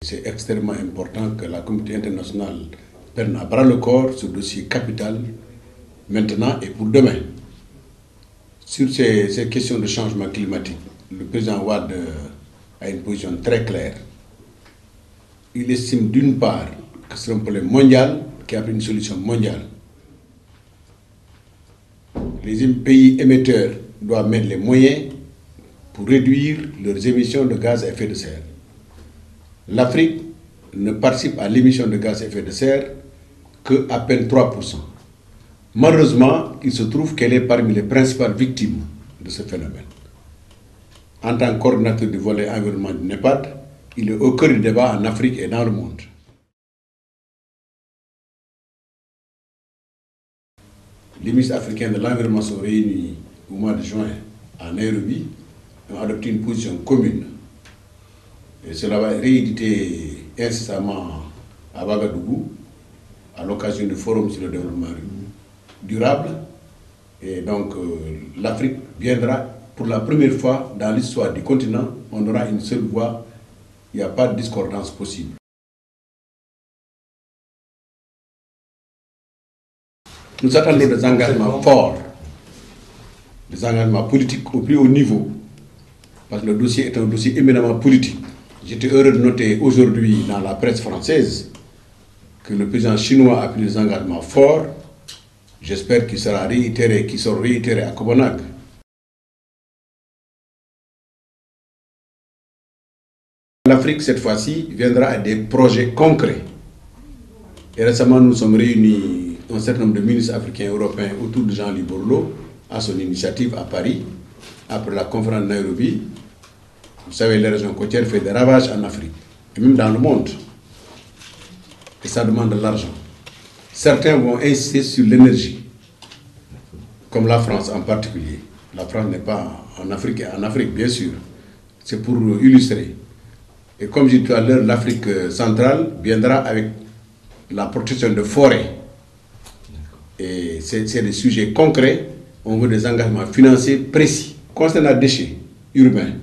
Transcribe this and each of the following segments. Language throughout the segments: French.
c'est extrêmement important que la communauté internationale prenne à bras le corps ce dossier capital maintenant et pour demain. Sur ces questions de changement climatique, le président Wade a une position très claire. Il estime d'une part que c'est un problème mondial qui a pris une solution mondiale. Les pays émetteurs doivent mettre les moyens pour réduire leurs émissions de gaz à effet de serre. L'Afrique ne participe à l'émission de gaz à effet de serre qu'à peine 3%. Malheureusement, il se trouve qu'elle est parmi les principales victimes de ce phénomène. En tant que coordinateur du volet environnement du NEPAD, il est au cœur du débat en Afrique et dans le monde. Les ministres africains de l'environnement sont réunis au mois de juin à Nairobi et ont adopté une position commune. Et cela va être réédité incessamment à Ouagadougou à l'occasion du Forum sur le développement durable. Et donc l'Afrique viendra pour la première fois dans l'histoire du continent, on aura une seule voix, il n'y a pas de discordance possible. Nous attendons des engagements forts, des engagements politiques au plus haut niveau, parce que le dossier est un dossier éminemment politique. J'étais heureux de noter aujourd'hui dans la presse française que le président chinois a pris des engagements forts. J'espère qu'ils seront réitérés à Copenhague. L'Afrique, cette fois-ci, viendra à des projets concrets. Et récemment, nous sommes réunis un certain nombre de ministres africains et européens autour de Jean-Louis Borloo, à son initiative à Paris, après la conférence de Nairobi. Vous savez, les régions côtières font des ravages en Afrique, et même dans le monde. Et ça demande de l'argent. Certains vont insister sur l'énergie, comme la France en particulier. La France n'est pas en Afrique, bien sûr. C'est pour illustrer. Et comme j'ai dit tout à l'heure, l'Afrique centrale viendra avec la protection de forêts. Et c'est des sujets concrets. On veut des engagements financiers précis. Concernant les déchets urbains,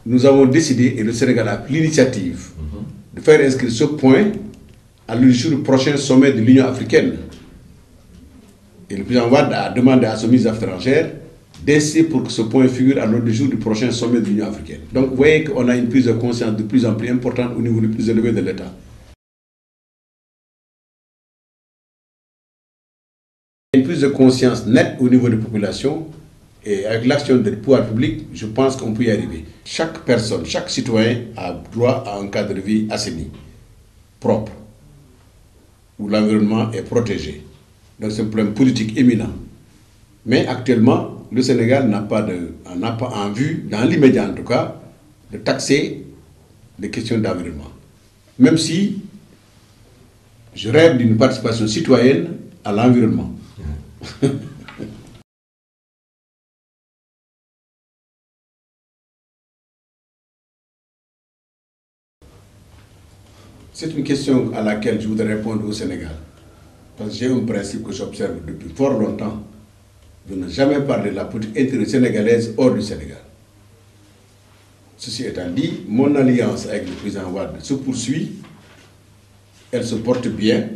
nous avons décidé, et le Sénégal a pris l'initiative, de faire inscrire ce point à l'ordre du prochain sommet de l'Union africaine. Et le président Wade a demandé à son ministre des Affaires étrangères d'insister pour que ce point figure à l'ordre du jour du prochain sommet de l'Union africaine. Donc vous voyez qu'on a une prise de conscience de plus en plus importante au niveau le plus élevé de l'État. Une prise de conscience nette au niveau des populations et avec l'action des pouvoirs publics, je pense qu'on peut y arriver. Chaque personne, chaque citoyen a droit à un cadre de vie assaini, propre, où l'environnement est protégé. Donc c'est un problème politique éminent. Mais actuellement, le Sénégal n'a pas en vue, dans l'immédiat en tout cas, de taxer les questions d'environnement. Même si je rêve d'une participation citoyenne à l'environnement. C'est une question à laquelle je voudrais répondre au Sénégal. Parce que j'ai un principe que j'observe depuis fort longtemps, de ne jamais parler de la politique intérieure sénégalaise hors du Sénégal. Ceci étant dit, mon alliance avec le président Wade se poursuit, elle se porte bien.